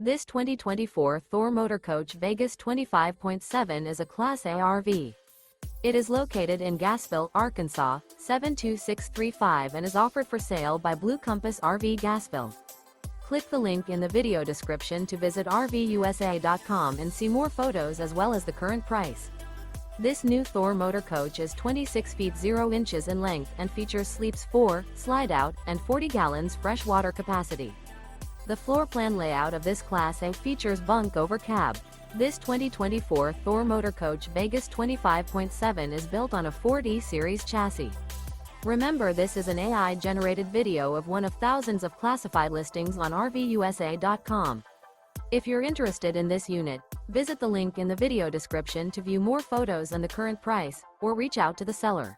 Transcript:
This 2024 Thor Motor Coach Vegas 25.7 is a Class A RV. It is located in Gassville, Arkansas, 72635 and is offered for sale by Blue Compass RV Gassville. Click the link in the video description to visit RVUSA.com and see more photos as well as the current price. This new Thor Motor Coach is 26 feet 0 inches in length and features sleeps 4, Slideout, and 40 gallons fresh water capacity. The floor plan layout of this Class A features Bunk Over Cab. This 2024 Thor Motor Coach Vegas 25.7 is built on a Ford E-Series chassis. Remember, this is an AI-generated video of one of thousands of classified listings on RVUSA.com. If you're interested in this unit, visit the link in the video description to view more photos and the current price, or reach out to the seller.